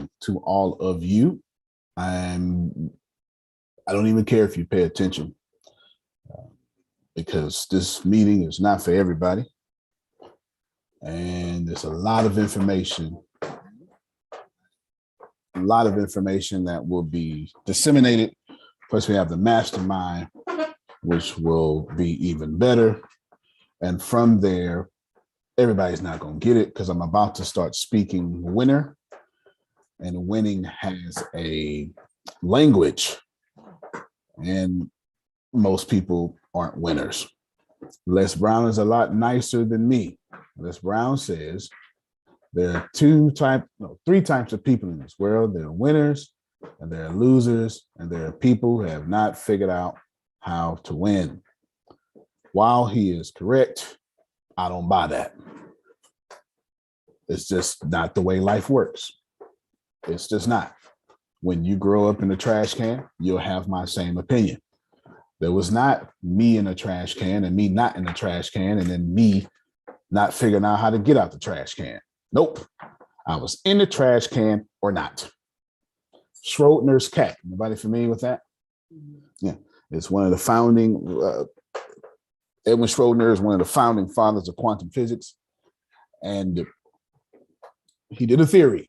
warning to all of you. I don't even care if you pay attention because this meeting is not for everybody. And there's a lot of information that will be disseminated. Plus, we have the mastermind, which will be even better. And from there, everybody's not going to get it because I'm about to start speaking winner. And winning has a language. And most people aren't winners. Les Brown is a lot nicer than me. Les Brown says there are three types of people in this world. There are winners, and there are losers, and there are people who have not figured out how to win. While he is correct, I don't buy that. It's just not the way life works. It's just not. When you grow up in the trash can, you'll have my same opinion. There was not me in a trash can and me not in the trash can and then me not figuring out how to get out the trash can. Nope. I was in the trash can or not. Schrodinger's cat. Anybody familiar with that? Yeah. It's one of the founding, Edwin Schrodinger is one of the founding fathers of quantum physics. And he did a theory.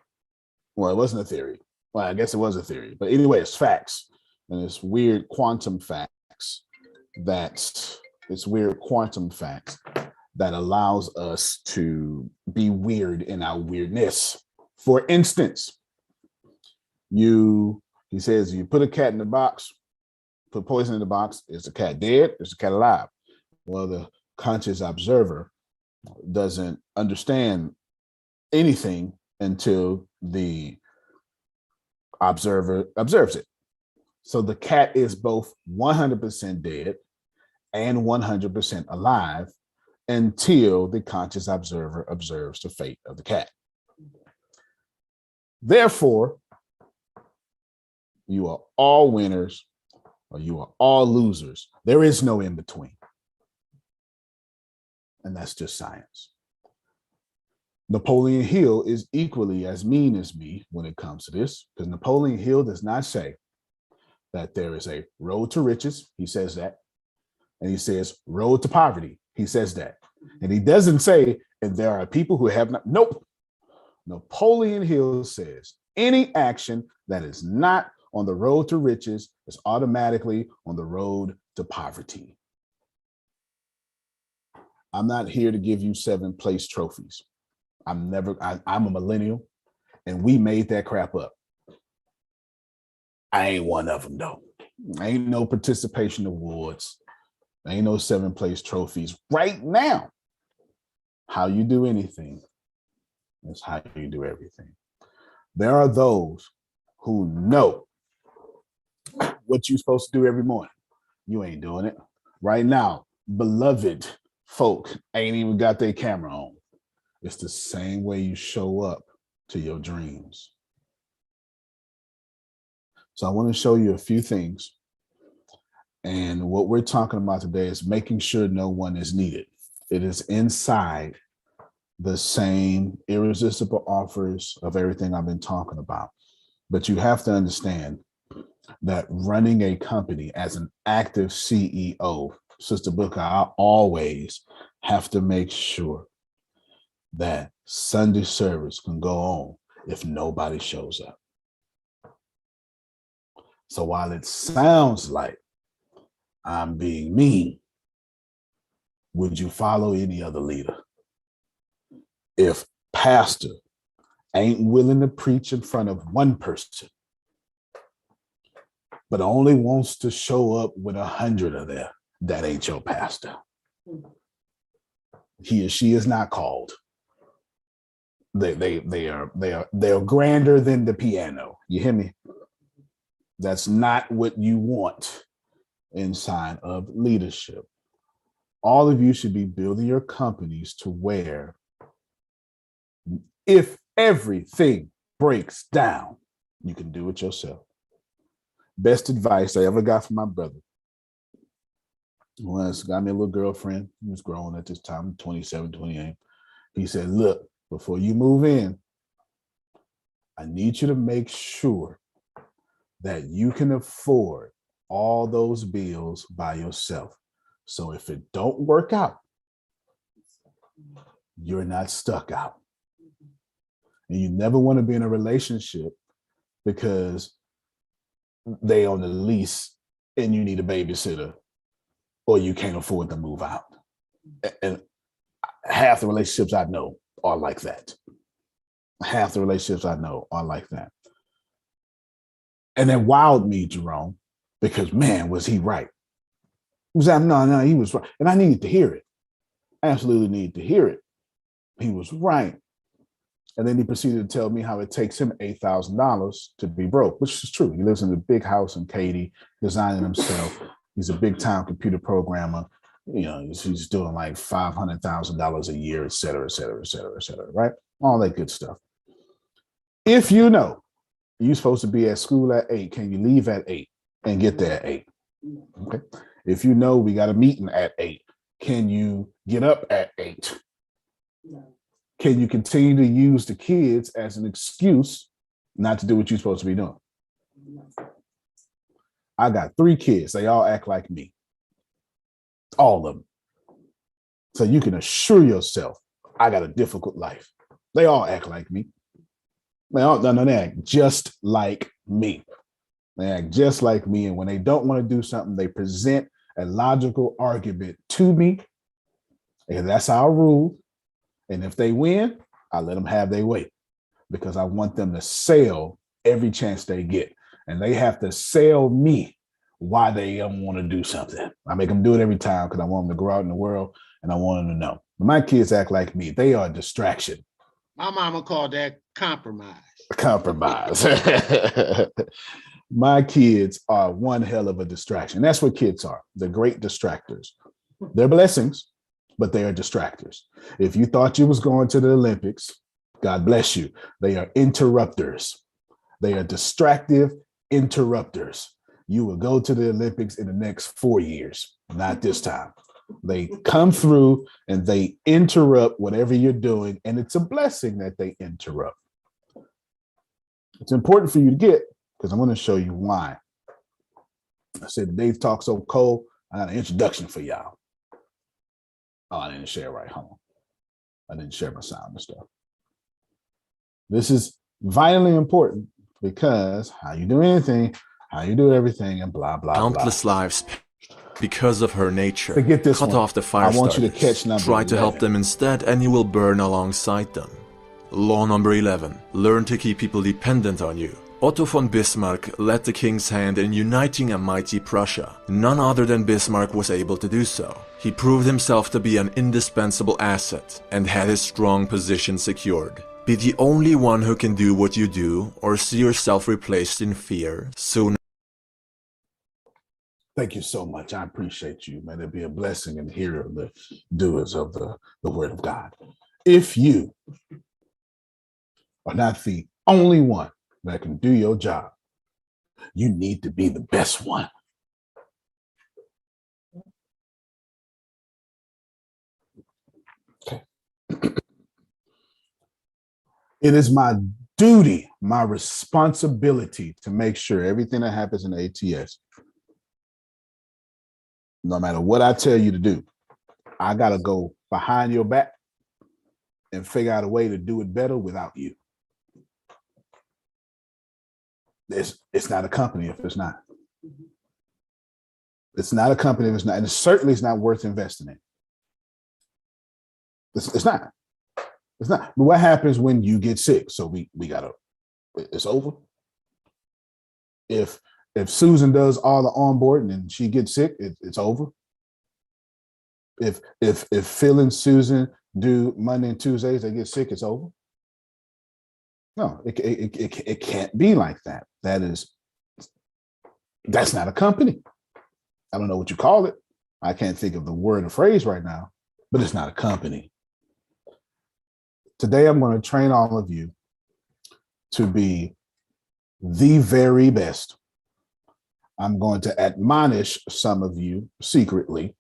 Well, it wasn't a theory. Well, I guess it was a theory. But anyway, it's facts. And it's weird quantum facts that allows us to be weird in our weirdness. For instance, he says you put a cat in the box, put poison in the box, is the cat dead? Is the cat alive? Well, the conscious observer doesn't understand anything until the observer observes it. So the cat is both 100% dead and 100% alive until the conscious observer observes the fate of the cat. Therefore, you are all winners or you are all losers. There is no in between. And that's just science. Napoleon Hill is equally as mean as me when it comes to this, because Napoleon Hill does not say that there is a road to riches. He says that. And he says road to poverty. He says that. And he doesn't say, and there are people who have not. Nope. Napoleon Hill says any action that is not on the road to riches is automatically on the road to poverty. I'm not here to give you 7th place trophies. I'm a millennial, and we made that crap up. I ain't one of them, though. Ain't no participation awards. Ain't no 7th place trophies. Right now, how you do anything is how you do everything. There are those who know what you're supposed to do every morning. You ain't doing it. Right now, beloved folk ain't even got their camera on. It's the same way you show up to your dreams. So I want to show you a few things. And what we're talking about today is making sure no one is needed. It is inside the same irresistible offers of everything I've been talking about. But you have to understand that running a company as an active CEO, Sister Booker, I always have to make sure that Sunday service can go on if nobody shows up. So while it sounds like I'm being mean, would you follow any other leader? If pastor ain't willing to preach in front of one person, but only wants to show up with 100 of there, that ain't your pastor. He or she is not called. They are grander than the piano. You hear me? That's not what you want inside of leadership. All of you should be building your companies to where if everything breaks down, you can do it yourself. Best advice I ever got from my brother was, got me a little girlfriend. He was grown at this time, 27, 28. He said, look, before you move in, I need you to make sure that you can afford all those bills by yourself. So if it don't work out, you're not stuck out. And you never want to be in a relationship because they on the lease and you need a babysitter or you can't afford to move out. And half the relationships I know are like that. Half the relationships I know are like that. And it wowed me, Jerome, because man, was he right. He was like, no, he was right. And I needed to hear it. I absolutely needed to hear it. He was right. And then he proceeded to tell me how it takes him $8,000 to be broke, which is true. He lives in a big house in Katy, designing himself. He's a big time computer programmer. You know, he's doing like $500,000 a year, et cetera, et cetera, et cetera, et cetera, right? All that good stuff. If you know you're supposed to be at school at 8, can you leave at 8 and get there at 8? Okay. If you know we got a meeting at 8, can you get up at 8? Can you continue to use the kids as an excuse not to do what you're supposed to be doing? I got 3 kids. They all act like me. All of them. So you can assure yourself, I got a difficult life. They all act like me. They act just like me. They act just like me. And when they don't want to do something, they present a logical argument to me. And that's our rule. And if they win, I let them have their way because I want them to sell every chance they get. And they have to sell me why they want to do something. I make them do it every time because I want them to go out in the world and I want them to know. My kids act like me. They are a distraction. My mama called that compromise. Compromise. My kids are one hell of a distraction. That's what kids are. They're great distractors. They're blessings, but they are distractors. If you thought you was going to the Olympics, God bless you. They are interrupters. They are distractive interrupters. You will go to the Olympics in the next 4 years, not this time. They come through and they interrupt whatever you're doing, and it's a blessing that they interrupt. It's important for you to get because I'm going to show you why. I said today's talk so cold. I got an introduction for y'all. Oh, I didn't share right. Hold on. I didn't share my sound and stuff. This is vitally important because how you do anything, how you do everything, and blah, blah, Countless blah. lives because of her nature. Forget this Cut one. off the fire I want you to starters. catch number Try to 11. help them instead and you will burn alongside them. Law number 11. Learn to keep people dependent on you. Otto von Bismarck led the king's hand in uniting a mighty Prussia. None other than Bismarck was able to do so. He proved himself to be an indispensable asset and had his strong position secured. Be the only one who can do what you do or see yourself replaced in fear soon. Thank you so much. I appreciate you. May it be a blessing and hear of the doers of the word of God. If you are not the only one that can do your job, you need to be the best one. Okay. It is my duty, my responsibility to make sure everything that happens in ATS, no matter what I tell you to do, I got to go behind your back and figure out a way to do it better without you. It's not a company if it's not. It's not a company if it's not. And it certainly is not worth investing in. It's not. It's not. But what happens when you get sick? So we gotta, it's over. If Susan does all the onboarding and she gets sick, it's over. If Phil and Susan do Monday and Tuesdays, they get sick, it's over. No, it can't be like that. That's not a company. I don't know what you call it. I can't think of the word or phrase right now, but it's not a company. Today, I'm going to train all of you to be the very best. I'm going to admonish some of you secretly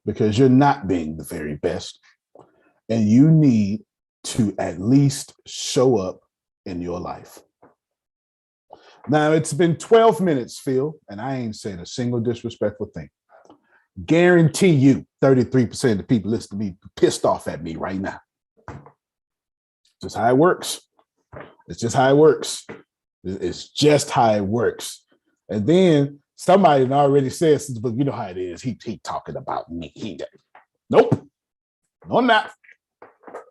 because you're not being the very best. And you need to at least show up in your life. Now, it's been 12 minutes, Phil, and I ain't said a single disrespectful thing. Guarantee you 33% of the people listening to me pissed off at me right now. Just how it works. It's just how it works. It's just how it works. And then somebody already said, but you know how it is. He talking about me. Nope. No, I'm not.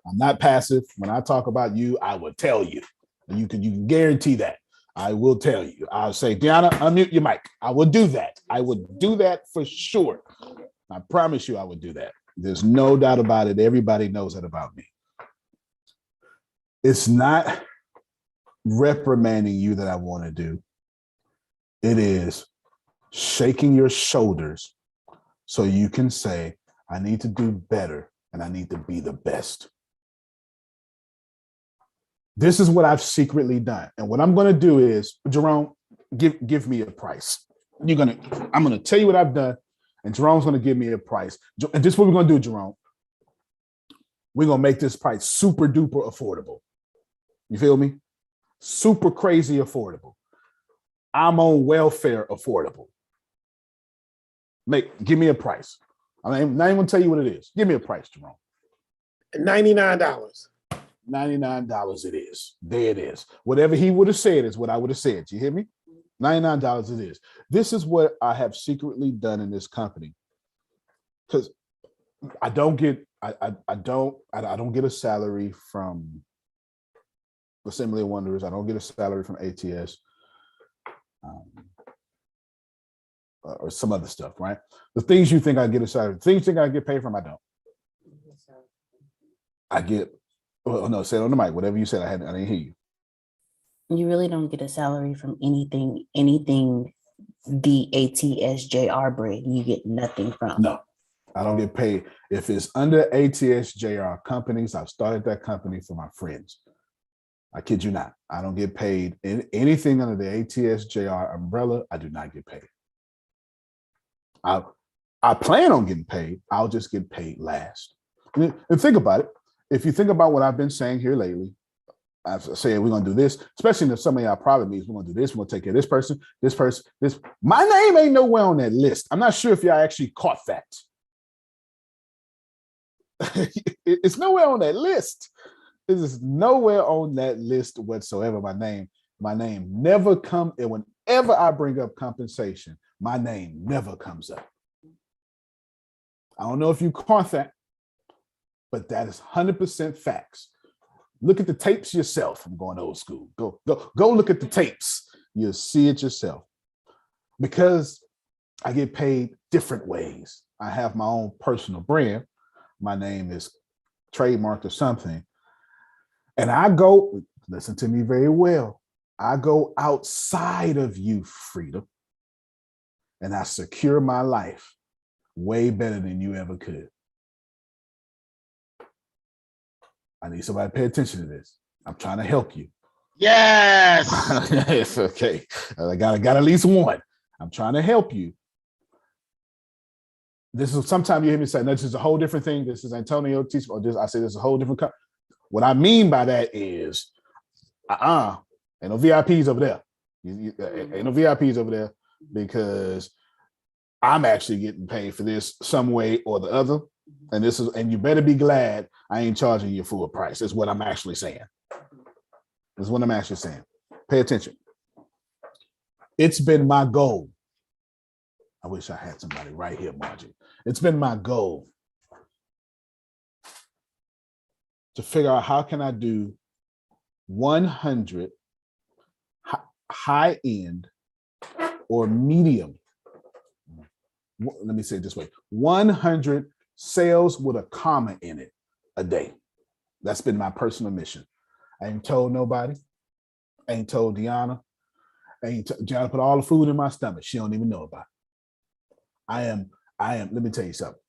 I'm not passive. When I talk about you, I will tell you. And you can guarantee that. I will tell you. I'll say, Deanna, unmute your mic. I will do that. I will do that for sure. I promise you I would do that. There's no doubt about it. Everybody knows that about me. It's not reprimanding you that I want to do. It is shaking your shoulders so you can say, I need to do better and I need to be the best. This is what I've secretly done. And what I'm going to do is, Jerome, give me a price. I'm going to tell you what I've done, and Jerome's going to give me a price. And this is what we're going to do, Jerome. We're going to make this price super duper affordable. You feel me? Super crazy affordable. I'm on welfare affordable. Give me a price. I'm not even going to tell you what it is. Give me a price, Jerome. $99. $99 it is. There it is. Whatever he would have said is what I would have said. You hear me? $99 it is. This is what I have secretly done in this company. Because I don't get a salary from Assembly of Wonders. I don't get a salary from ATS or some other stuff, right? The things you think I get a salary, the things you think I get paid from, I don't. I get, oh no, say it on the mic. Whatever you said, I didn't hear you. You really don't get a salary from anything the ATSJR bread. You get nothing from. No, I don't get paid. If it's under ATSJR companies, I've started that company for my friends. I kid you not. I don't get paid in anything under the ATSJR umbrella. I do not get paid. I plan on getting paid. I'll just get paid last. And think about it. If you think about what I've been saying here lately, I've said we're going to do this, especially in some of our private meetings. We're going to do this. We're going to take care of this person, this. My name ain't nowhere on that list. I'm not sure if y'all actually caught that. It's nowhere on that list. It is nowhere on that list whatsoever. My name never comes. And whenever I bring up compensation, my name never comes up. I don't know if you caught that, but that is 100% facts. Look at the tapes yourself. I'm going old school. Go look at the tapes. You'll see it yourself. Because I get paid different ways. I have my own personal brand. My name is trademarked or something. And I go, listen to me very well. I go outside of you, freedom. And I secure my life way better than you ever could. I need somebody to pay attention to this. I'm trying to help you. Yes. It's okay. I got at least one. I'm trying to help you. This is sometimes you hear me say, no, this is a whole different thing. This is Antonio teaching, or this, I say this is a whole different. What I mean by that is, ain't no VIPs over there. Ain't no VIPs over there because I'm actually getting paid for this some way or the other. And you better be glad I ain't charging you full price. That's what I'm actually saying. That's what I'm actually saying. Pay attention. It's been my goal. I wish I had somebody right here, Margie. It's been my goal to figure out how can I do 100 high end or medium. Let me say it this way. 100 sales with a comma in it a day. That's been my personal mission. I ain't told nobody. I ain't told Deanna. Deanna put all the food in my stomach. She don't even know about it. I am, let me tell you something.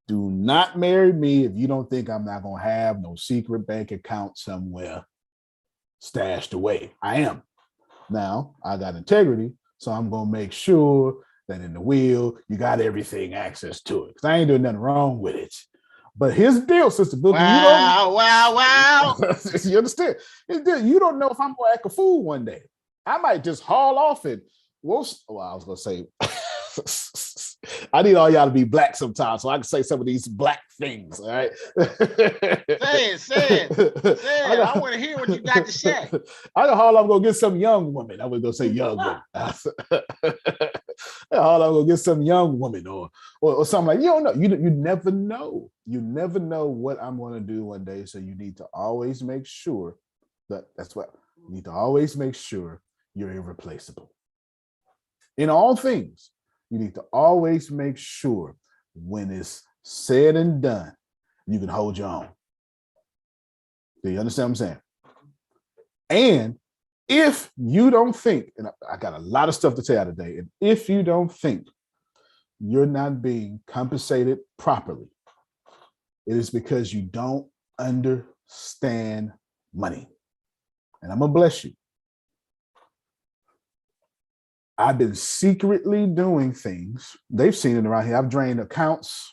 Do not marry me if you don't think I'm not going to have no secret bank account somewhere stashed away. I am. Now, I got integrity, so I'm going to make sure that in the will, you got everything access to it. Because I ain't doing nothing wrong with it. But here's the deal, Sister Booker. Wow, wow. You understand? You don't know if I'm gonna act a fool one day. I might just haul off and well, I was gonna say I need all y'all to be black sometimes so I can say some of these black things. All right. Say it. I want to hear what you got to say. I know how I'm gonna get some young woman. I was gonna say young woman. How I'm gonna get some young woman or something like you don't know. You never know. You never know what I'm gonna do one day. So you need to always make sure that's what you need to always make sure you're irreplaceable. In all things, you need to always make sure when it's said and done, you can hold your own. Do you understand what I'm saying? And if you don't think, and I got a lot of stuff to tell you today, and if you don't think you're not being compensated properly, it is because you don't understand money. And I'm gonna bless you. I've been secretly doing things. They've seen it around here. I've drained accounts.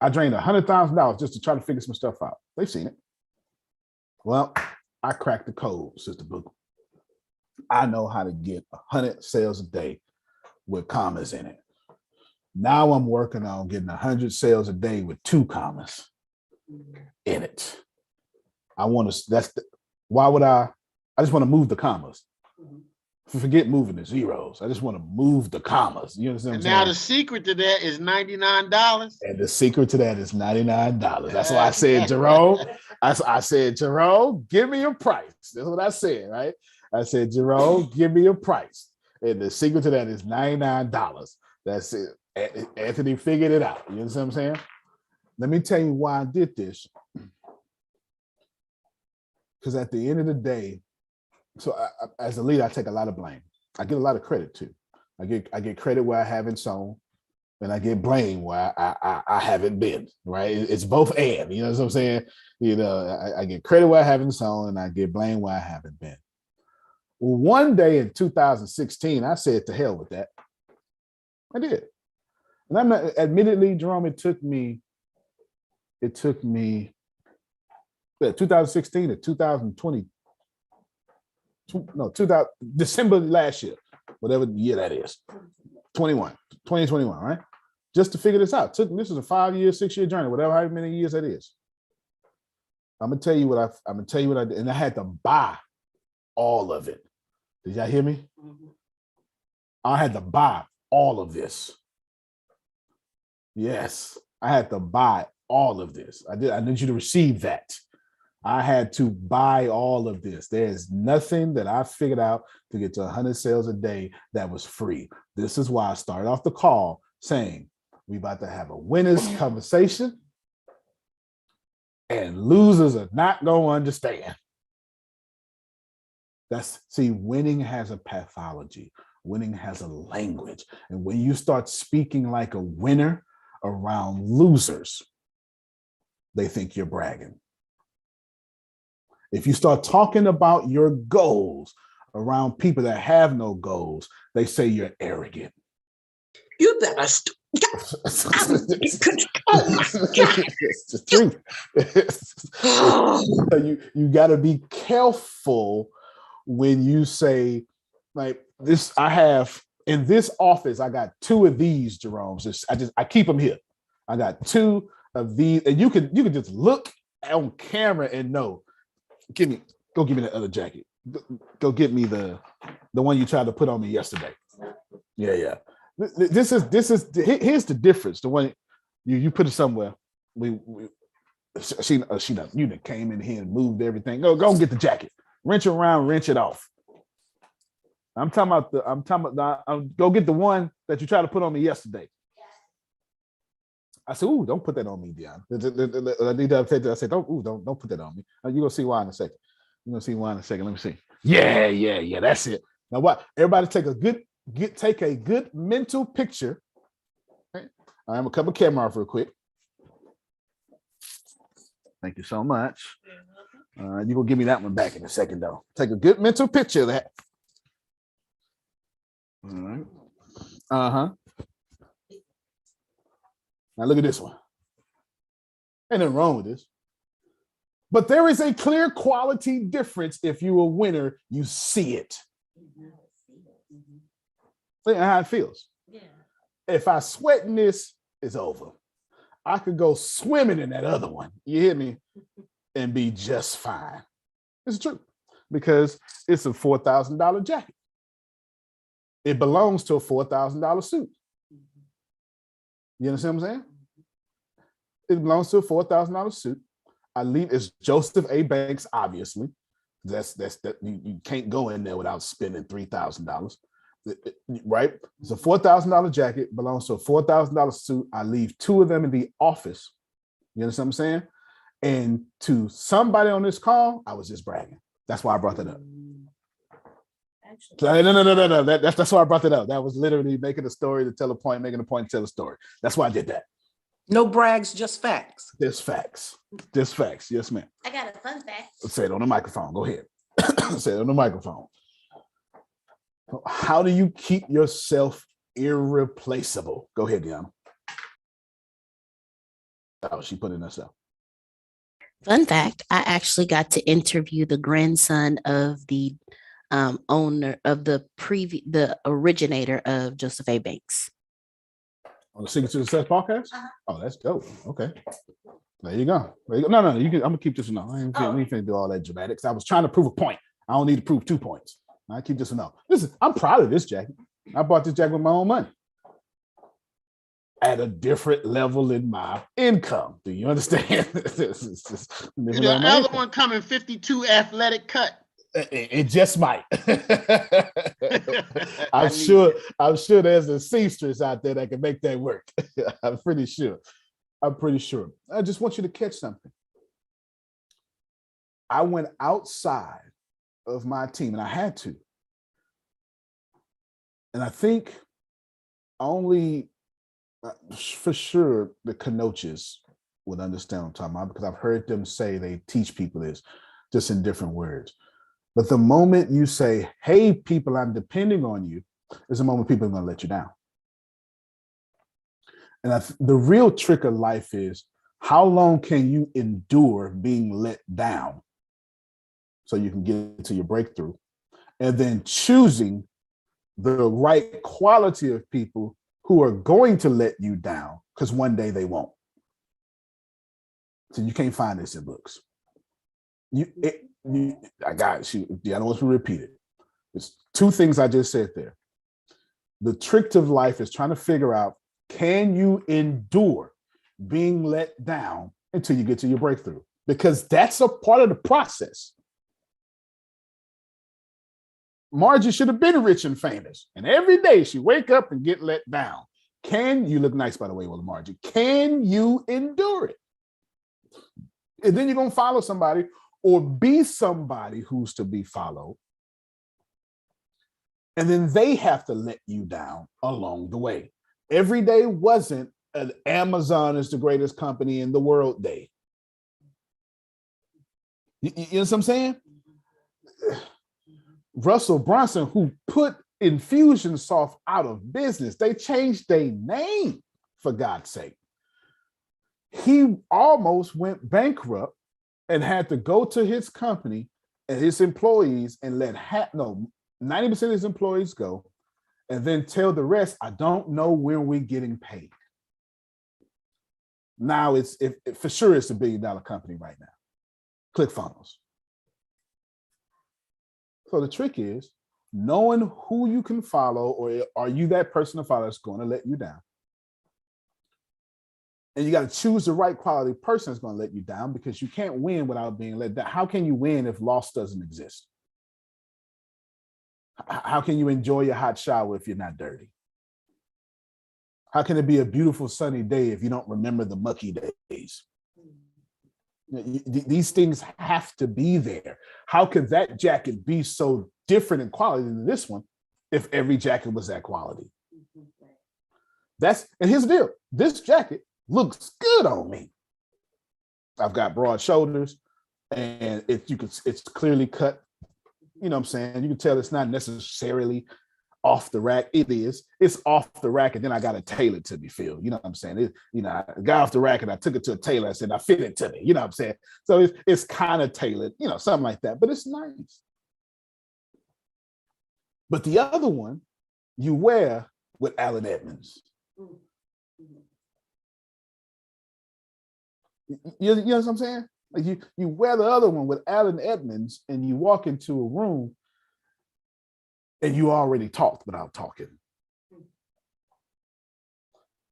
I drained $100,000 just to try to figure some stuff out. They've seen it. Well, I cracked the code, Sister Booker. I know how to get 100 sales a day with commas in it. Now I'm working on getting 100 sales a day with 2 commas in it. Why would I just want to move the commas. Forget moving the zeros. I just want to move the commas. You understand? And now the secret to that is $99. And the secret to that is $99. That's why I said, Jerome. I said, Jerome, give me a price. That's what I said, right? I said, Jerome, give me a price. And the secret to that is $99. That's it. Anthony figured it out. You understand what I'm saying? Let me tell you why I did this. Because at the end of the day, so as a leader, I take a lot of blame. I get a lot of credit too. I get credit where I haven't sown, and I get blame where I haven't been. Right? It's both and. You know what I'm saying? You know, I get credit where I haven't sown, and I get blame where I haven't been. Well, one day in 2016, I said to hell with that. I did, and I'm not, admittedly, Jerome. It took me 2016 to 2020. No, 2000 December last year, whatever year that is, 2021, right? Just to figure this out. This is a 5-year, 6-year journey, whatever, how many years that is. I'm gonna tell you what I did, and I had to buy all of it. Did y'all hear me? Mm-hmm. I had to buy all of this. Yes, I had to buy all of this. I need you to receive that. I had to buy all of this. There's nothing that I figured out to get to 100 sales a day that was free. This is why I started off the call saying we about to have a winners conversation and losers are not going to understand. Winning has a pathology. Winning has a language. And when you start speaking like a winner around losers, they think you're bragging. If you start talking about your goals around people that have no goals, they say you're arrogant. You better It's the truth. You got to be careful when you say, like this. I have in this office, I got 2 of these, Jerome. I keep them here. I got 2 of these, and you can just look on camera and know. Go give me that other jacket. Go get me the one you tried to put on me yesterday. Yeah. This is here's the difference. The one you put it somewhere. She done, you done came in here and moved everything. Go and get the jacket. Wrench around, wrench it off. I'm talking about go get the one that you tried to put on me yesterday. I said, "Ooh, don't put that on me, Dion." I need to update that. I said, "Don't put that on me." You're gonna see why in a second. Let me see. Yeah. That's it. Now, what? Everybody take a good mental picture. Okay? I'm gonna cut my camera off real quick. Thank you so much. You're gonna give me that one back in a second, though. Take a good mental picture of that. All right. Uh-huh. Now look at this one. Ain't nothing wrong with this. But there is a clear quality difference. If you're a winner, you see it. Think how it feels. Yeah. If I sweat in this, it's over. I could go swimming in that other one. You hear me? And be just fine. It's true. Because it's a $4,000 jacket. It belongs to a $4,000 suit. You understand what I'm saying? It belongs to a $4,000 suit. I leave. It's Joseph A. Banks, obviously. That's you can't go in there without spending $3,000, right? It's a $4,000 jacket, belongs to a $4,000 suit. I leave two of them in the office. You understand what I'm saying? And to somebody on this call, I was just bragging. That's why I brought that up. Actually, No. That's why I brought that up. That was literally making a story to tell a point, making a point to tell a story. That's why I did that. No brags, just facts. Just facts. Just facts. Yes, ma'am. I got a fun fact. Say it on the microphone. Go ahead. Say it on the microphone. How do you keep yourself irreplaceable? Go ahead, Deanna. Oh, she put in herself. fun fact, I actually got to interview the grandson of the owner of the originator of Joseph A. Banks. On the Secret to Success podcast? Uh-huh. Oh, that's dope. Okay. There you go. No. You can. I'm gonna keep this one out. I ain't finna do all that dramatics. I was trying to prove a point. I don't need to prove 2 points. I keep this one out. Listen, I'm proud of this jacket. I bought this jacket with my own money. At a different level in my income. Do you understand? The other one coming 52 athletic cut. It just might. I'm sure there's a seamstress out there that can make that work. I'm pretty sure. I just want you to catch something. I went outside of my team, and I had to. And I think only, for sure, the coaches would understand what I'm talking about, because I've heard them say they teach people this just in different words. But the moment you say, hey, people, I'm depending on you, is the moment people are going to let you down. And the real trick of life is, how long can you endure being let down so you can get to your breakthrough? And then choosing the right quality of people who are going to let you down, because one day they won't. So you can't find this in books. I got you. I don't want to repeat it. There's 2 things I just said there. The trick of life is trying to figure out, can you endure being let down until you get to your breakthrough? Because that's a part of the process. Margie should have been rich and famous, and every day she wake up and get let down. Can you look nice, by the way, Margie? Can you endure it? And then you're going to follow somebody or be somebody who's to be followed. And then they have to let you down along the way. Every day wasn't an Amazon is the greatest company in the world day. You know what I'm saying? Russell Brunson, who put Infusionsoft out of business, they changed their name, for God's sake. He almost went bankrupt and had to go to his company and his employees and let 90% of his employees go, and then tell the rest, I don't know when we're getting paid. Now for sure it's $1 billion company right now. ClickFunnels. So the trick is knowing who you can follow, or are you that person to follow that's going to let you down? And you got to choose the right quality person that's going to let you down, because you can't win without being let down. How can you win if loss doesn't exist? How can you enjoy your hot shower if you're not dirty? How can it be a beautiful sunny day if you don't remember the mucky days? These things have to be there. How could that jacket be so different in quality than this one if every jacket was that quality? And here's the deal. This jacket looks good on me. I've got broad shoulders, and it's clearly cut. You know what I'm saying? You can tell it's not necessarily off the rack. It is. It's off the rack, and then I got it tailored to me, Phil. You know what I'm saying? I got off the rack and I took it to a tailor. I said, I fit it to me. You know what I'm saying? So it's kind of tailored, something like that. But it's nice. But the other one, you wear with Allen Edmonds. You know what I'm saying? Like you wear the other one with Allen Edmonds, and you walk into a room, and you already talked without talking.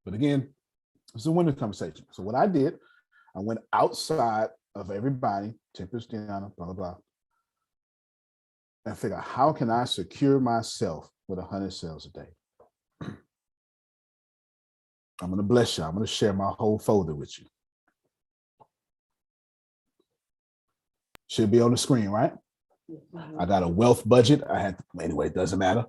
But again, it's a winning conversation. So what I did, I went outside of everybody, Tempest, Deanna, blah, blah, blah, and figure out how can I secure myself with 100 sales a day. I'm going to bless you. I'm going to share my whole folder with you. Should be on the screen, right? I got a wealth budget. Anyway, it doesn't matter.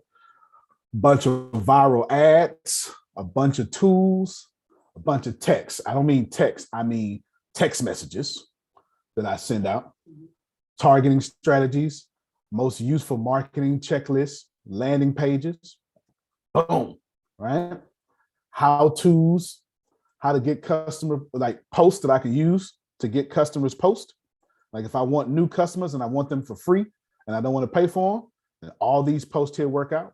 Bunch of viral ads, a bunch of tools, a bunch of texts. I don't mean text, I mean text messages that I send out, targeting strategies, most useful marketing checklists, landing pages, boom, right? How-tos, how to get customer, like posts that I can use to get customers post. Like if I want new customers and I want them for free and I don't want to pay for them, then all these posts here work out.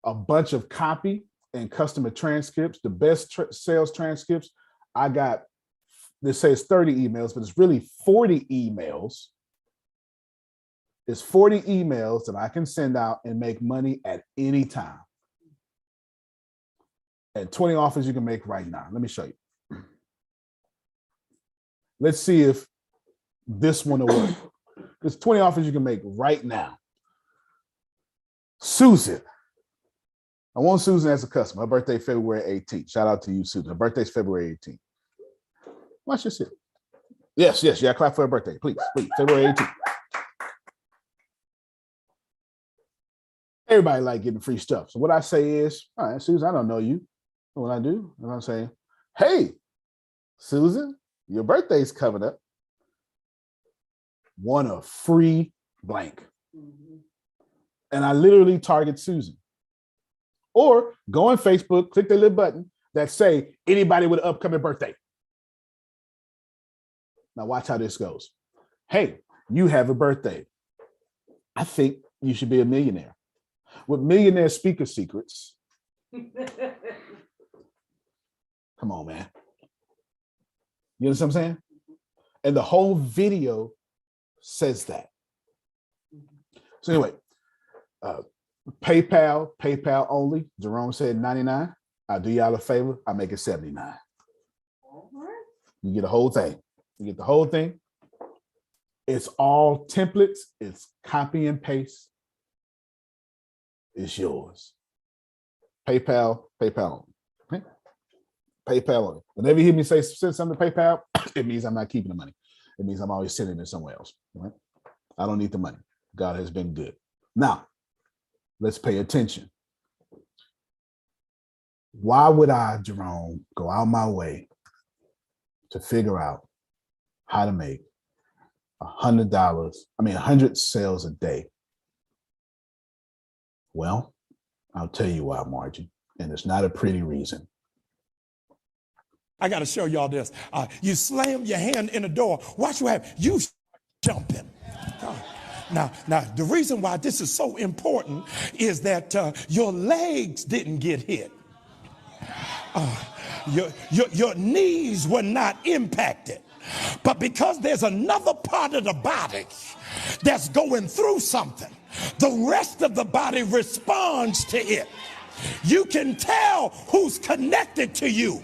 A bunch of copy and customer transcripts, the best sales transcripts. I got, this says 30 emails, but it's really 40 emails. It's 40 emails that I can send out and make money at any time. And 20 offers you can make right now. Let me show you. Let's see if this one will work. There's 20 offers you can make right now. Susan. I want Susan as a customer. Her birthday, February 18th. Shout out to you, Susan. Her birthday's February 18th. Watch this here. Yes. Yeah, clap for her birthday. Please. February 18th. Everybody like getting free stuff. So what I say is, all right, Susan, I don't know you. What I do, and I'm saying, hey, Susan, your birthday's coming up. Want a free blank. And I literally target Susan. Or go on Facebook, click the little button that say anybody with an upcoming birthday. Now watch how this goes. Hey, you have a birthday. I think you should be a millionaire. With Millionaire Speaker Secrets. Come on, man. You know what I'm saying? And the whole video says that. So anyway, PayPal only. Jerome said 99. I'll do y'all a favor. I'll make it 79. You get the whole thing. You get the whole thing. It's all templates. It's copy and paste. It's yours. PayPal only. Okay? PayPal only. Whenever you hear me say send something to PayPal, it means I'm not keeping the money. It means I'm always sending it somewhere else. Right? I don't need the money. God has been good. Now, let's pay attention. Why would I, Jerome, go out my way to figure out how to make $100 sales a day? Well, I'll tell you why, Margie, and it's not a pretty reason. I got to show y'all this. You slam your hand in the door. Watch what happens. You jumping. Now, the reason why this is so important is that your legs didn't get hit. Your knees were not impacted. But because there's another part of the body that's going through something, the rest of the body responds to it. You can tell who's connected to you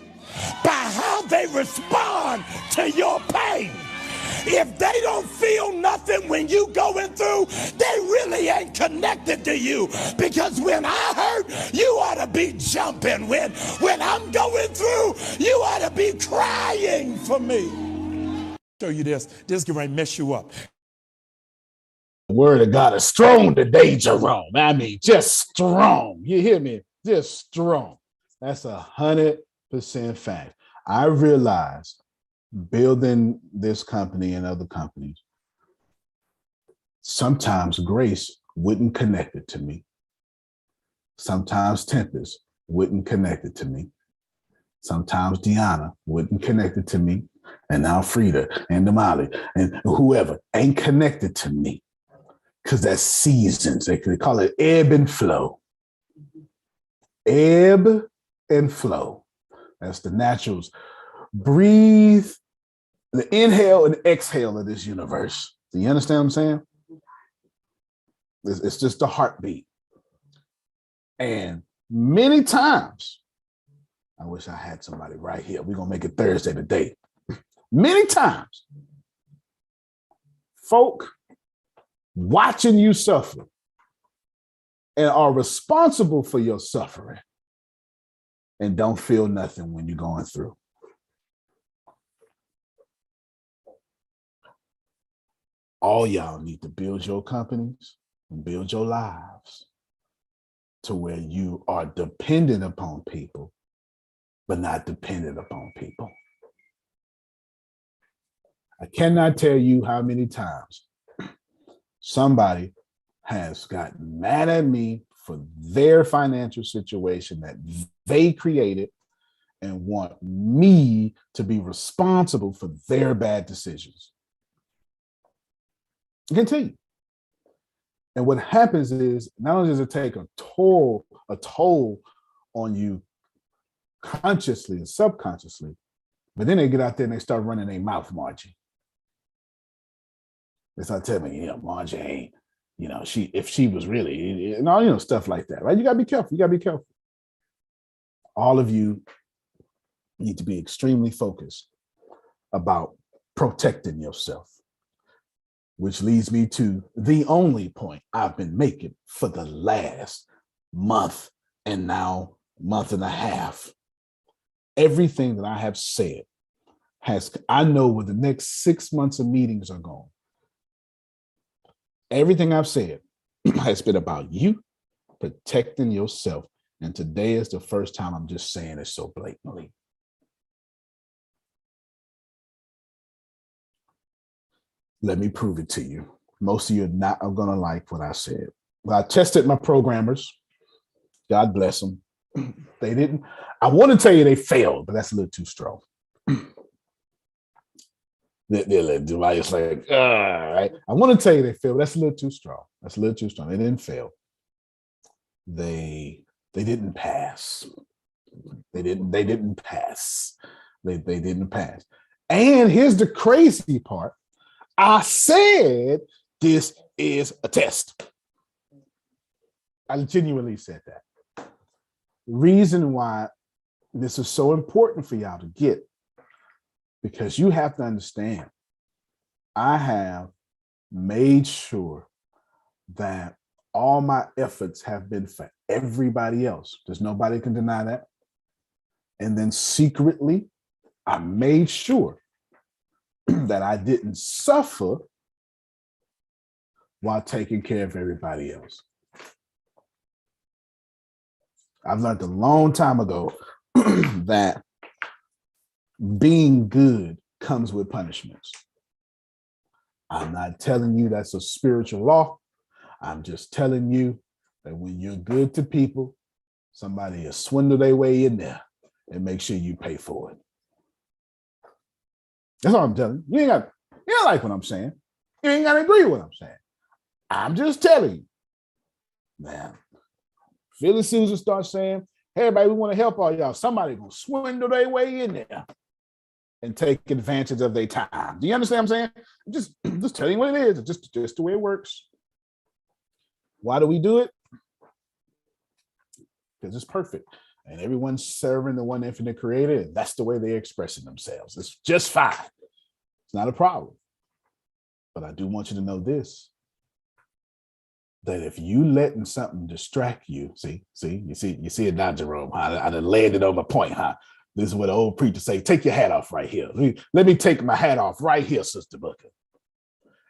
by how they respond to your pain. If they don't feel nothing when you going through, they really ain't connected to you. Because when I hurt, you ought to be jumping. When I'm going through, you ought to be crying for me. Show you this. This can mess you up. The word of God is strong today, Jerome. I mean, just strong. You hear me? Just strong. That's 100% fact. I realized building this company and other companies, sometimes grace wouldn't connect it to me. Sometimes Tempest wouldn't connect it to me. Sometimes Deanna wouldn't connect it to me. And now Frida and Damali and whoever ain't connected to me. Because that's seasons. They call it ebb and flow. Ebb and flow. That's the naturals. Breathe, the inhale and exhale of this universe. Do you understand what I'm saying? It's just a heartbeat. And many times, I wish I had somebody right here. We're going to make it Thursday today. Many times, folk watching you suffer and are responsible for your suffering and don't feel nothing when you're going through. All y'all need to build your companies and build your lives to where you are dependent upon people, but not dependent upon people. I cannot tell you how many times somebody has gotten mad at me for their financial situation that they created and want me to be responsible for their bad decisions. I can tell you. And what happens is not only does it take a toll on you consciously and subconsciously, but then they get out there and they start running their mouth, Margie. They start telling me, Margie ain't, if she was really, stuff like that, right? You gotta be careful. You gotta be careful. All of you need to be extremely focused about protecting yourself, which leads me to the only point I've been making for the last month and now month and a half. Everything that I have said I know where the next 6 months of meetings are going. Everything I've said has been about you protecting yourself. And today is the first time I'm just saying it so blatantly. Let me prove it to you. Most of you are going to like what I said. I tested my programmers. God bless them. They didn't. I want to tell you they failed, but that's a little too strong. It's like, right? I want to tell you they failed, but that's a little too strong. That's a little too strong. They didn't fail. They didn't pass. They didn't pass. They didn't pass. And here's the crazy part. I said this is a test. I genuinely said that. The reason why this is so important for y'all to get, because you have to understand, I have made sure that all my efforts have been for everybody else. There's nobody can deny that. And then secretly, I made sure that I didn't suffer while taking care of everybody else. I've learned a long time ago that being good comes with punishments. I'm not telling you that's a spiritual law. I'm just telling you that when you're good to people, somebody will swindle their way in there and make sure you pay for it. That's all I'm telling you. You ain't like what I'm saying. You ain't got to agree with what I'm saying. I'm just telling you. Man, Philly Susan starts saying, hey, everybody, we want to help all y'all. Somebody going to swindle their way in there and take advantage of their time. Do you understand what I'm saying? Just telling you what it is. It's just the way it works. Why do we do it? Because it's perfect. And everyone's serving the one infinite creator, and that's the way they're expressing themselves. It's just fine. It's not a problem. But I do want you to know this, that if you letting something distract you, you see it now, Jerome, I done landed on my point, huh? This is what the old preacher say, take your hat off right here. Let me take my hat off right here, Sister Booker.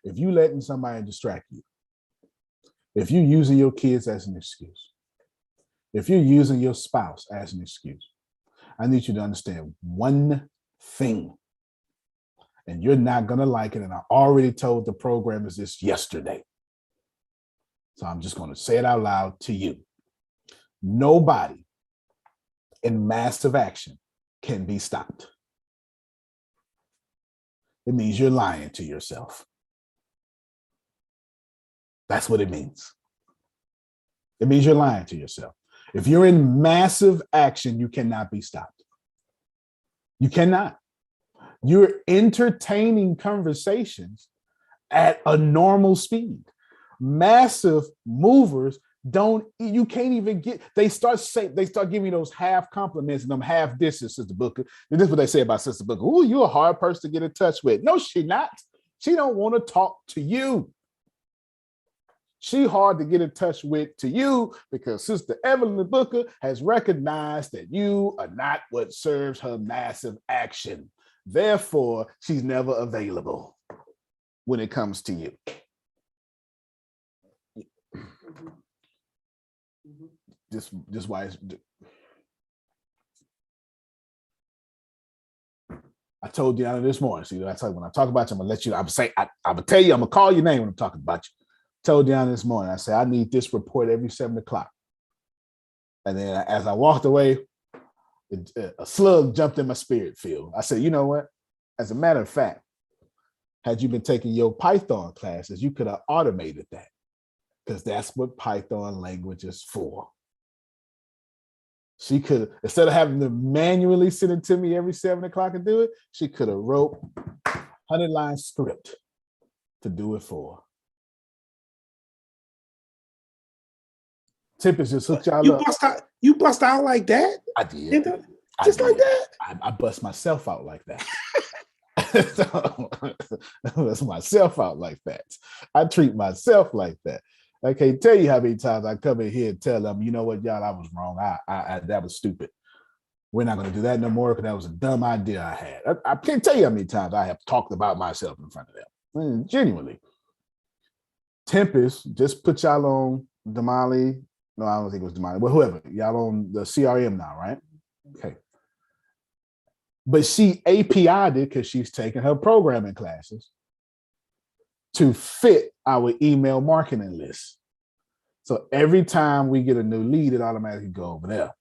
If you letting somebody distract you, if you're using your kids as an excuse, if you're using your spouse as an excuse, I need you to understand one thing, and you're not going to like it. And I already told the programmers this yesterday. So I'm just going to say it out loud to you. Nobody in massive action can be stopped. It means you're lying to yourself. That's what it means. It means you're lying to yourself. If you're in massive action, you cannot be stopped. You cannot. You're entertaining conversations at a normal speed. Massive movers you can't even get, they start giving you those half compliments and them half disses, Sister Booker. And this is what they say about Sister Booker. Ooh, you're a hard person to get in touch with. No, she not. She don't want to talk to you. She hard to get in touch with to you because Sister Evelyn Booker has recognized that you are not what serves her massive action. Therefore, she's never available when it comes to you. Just why I told Deanna this morning. See, I tell you, when I talk about you, I'm gonna let you. I'm gonna tell you. I'm gonna call your name when I'm talking about you. Told Deanna this morning. I said I need this report every 7 o'clock. And then as I walked away, a slug jumped in my spirit field. I said, you know what? As a matter of fact, had you been taking your Python classes, you could have automated that, because that's what Python language is for. She could, instead of having to manually send it to me every 7 o'clock and do it, she could have wrote 100-line script to do it for her. Tempest just hooked y'all up. You bust out like that? I did. Like that? I bust myself out like that. I bust myself out like that. I treat myself like that. I can't tell you how many times I come in here and tell them, you know what, y'all, I was wrong. I that was stupid. We're not going to do that no more because that was a dumb idea I had. I can't tell you how many times I have talked about myself in front of them. Genuinely. Tempest just put y'all on Damali. No, I don't think it was Damali. Well, whoever. Y'all on the CRM now, right? Okay. But she API'd it because she's taking her programming classes to fit our email marketing list. So every time we get a new lead, it automatically go over there.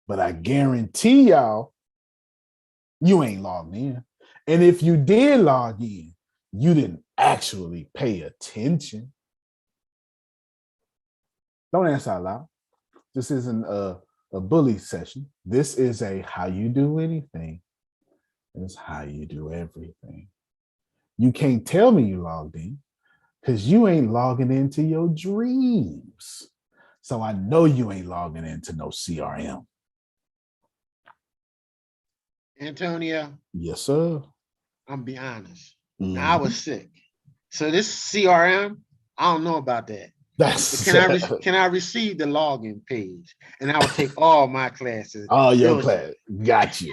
But I guarantee y'all, you ain't logged in. And if you did log in, you didn't actually pay attention. Don't answer out loud. This isn't a bully session. This is a how you do anything. It's how you do everything. You can't tell me you logged in because you ain't logging into your dreams. So I know you ain't logging into no CRM. Antonio. Yes, sir. I'm gonna be honest. Mm-hmm. Now, I was sick. So this CRM, I don't know about that. That's can I receive the login page? And I would take all my classes. All your class. Got you.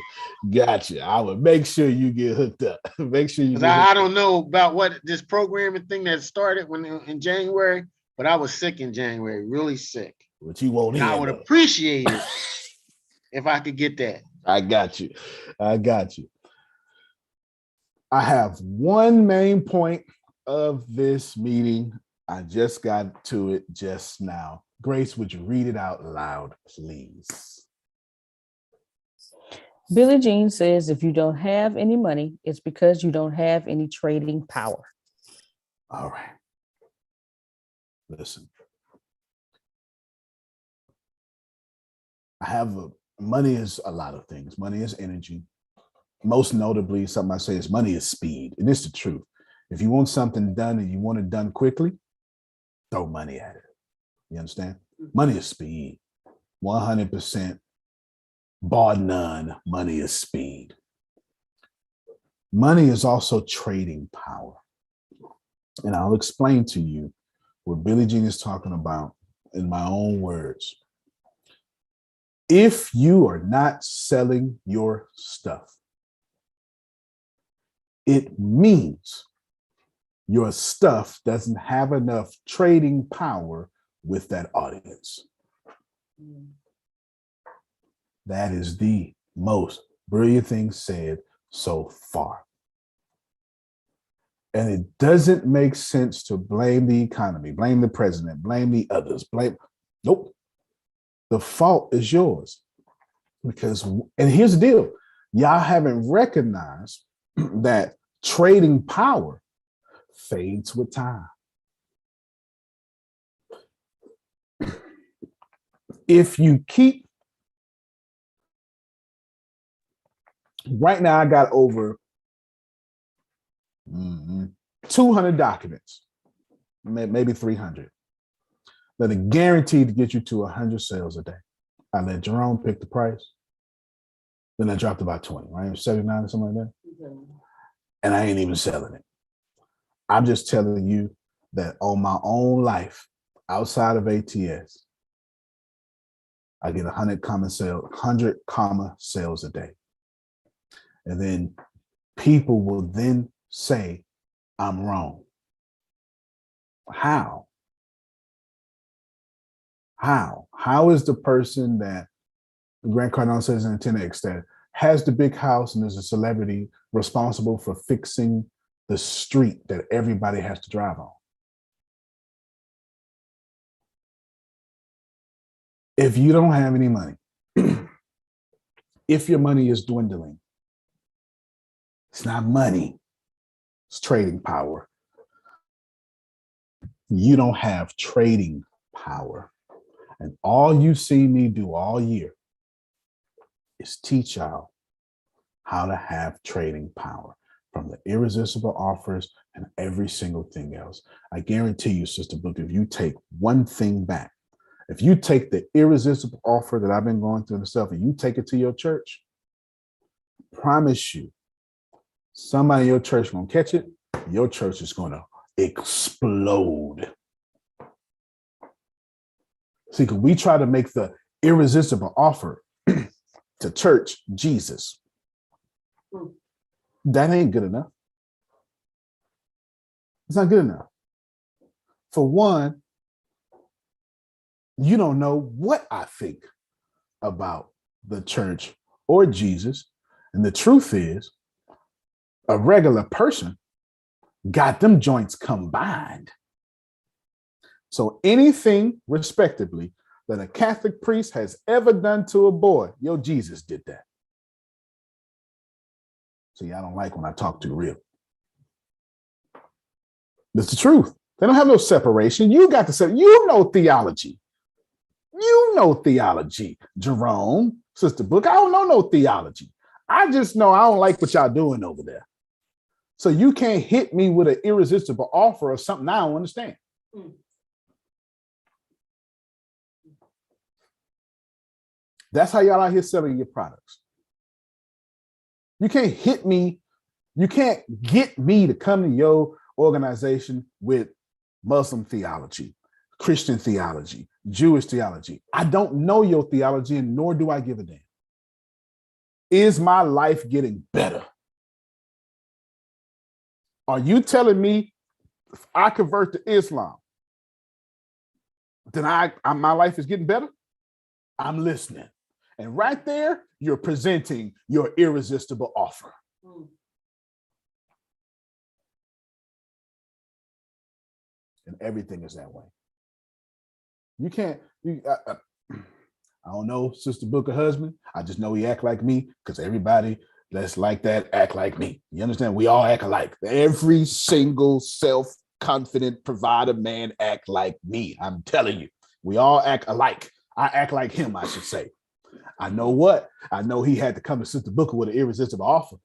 I would make sure you get hooked up. Make sure you get I don't know about what this programming thing that started in January, but I was sick in January, really sick. But you won't. And I would appreciate it if I could get that. I got you. I have one main point of this meeting. I just got to it just now. Grace, would you read it out loud, please? Billie Jean says, if you don't have any money, it's because you don't have any trading power. All right. Listen. Money is a lot of things. Money is energy. Most notably, something I say is money is speed. And it's the truth. If you want something done and you want it done quickly, throw money at it. You understand? Money is speed. 100%, bar none, money is speed. Money is also trading power. And I'll explain to you what Billie Jean is talking about in my own words. If you are not selling your stuff, it means your stuff doesn't have enough trading power with that audience. That is the most brilliant thing said so far. And it doesn't make sense to blame the economy, blame the president, blame the others, nope. the fault is yours. Because, and here's the deal, y'all haven't recognized that trading power fades with time. If you keep, right now I got over 200 documents, maybe 300, that are guaranteed to get you to 100 sales a day. I let Jerome pick the price. Then I dropped about 20, right? 79 or something like that. And I ain't even selling it. I'm just telling you that on my own life, outside of ATS, I get 100 comma sales a day. And then people will then say, I'm wrong. How? How is the person that Grant Cardone says in 10X that has the big house and is a celebrity responsible for fixing the street that everybody has to drive on? If you don't have any money, if your money is dwindling, it's not money, it's trading power. You don't have trading power. And all you see me do all year is teach y'all how to have trading power, from the irresistible offers and every single thing else. I guarantee you, Sister Book, if you take one thing back, if you take the irresistible offer that I've been going through and stuff, and you take it to your church, I promise you, somebody in your church gonna catch it. Your church is gonna explode. See, because we try to make the irresistible offer to church Jesus. That ain't good enough. It's not good enough. For one, you don't know what I think about the church or Jesus. And the truth is, a regular person got them joints combined. So anything, respectively, that a Catholic priest has ever done to a boy, yo, Jesus did that. See, I don't like when I talk too real. That's the truth. They don't have no separation. You got to say, you know theology. You know theology, Jerome, Sister Book. I don't know no theology. I just know I don't like what y'all doing over there. So you can't hit me with an irresistible offer or something I don't understand. That's how y'all out here selling your products. You can't hit me. You can't get me to come to your organization with Muslim theology, Christian theology, Jewish theology. I don't know your theology, and nor do I give a damn. Is my life getting better? Are you telling me if I convert to Islam, then my life is getting better? I'm listening. And right there, you're presenting your irresistible offer. And everything is that way. You can't, I don't know Sister Booker husband. I just know he act like me because everybody that's like that act like me. You understand? We all act alike. Every single self-confident provider man act like me. I'm telling you, we all act alike. I act like him, I should say. I know what? I know he had to come to Sister Booker with an irresistible offer.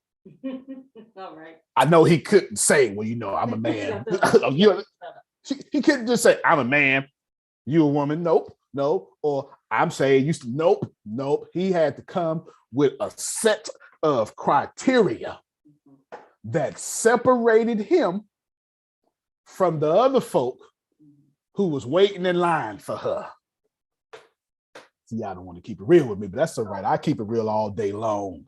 All right. I know he couldn't say, well, you know, I'm a man. He couldn't just say, I'm a man. You a woman? Nope. No. Or I'm saying, nope. He had to come with a set of criteria that separated him from the other folk who was waiting in line for her. See, y'all don't want to keep it real with me, but that's all right. I keep it real all day long.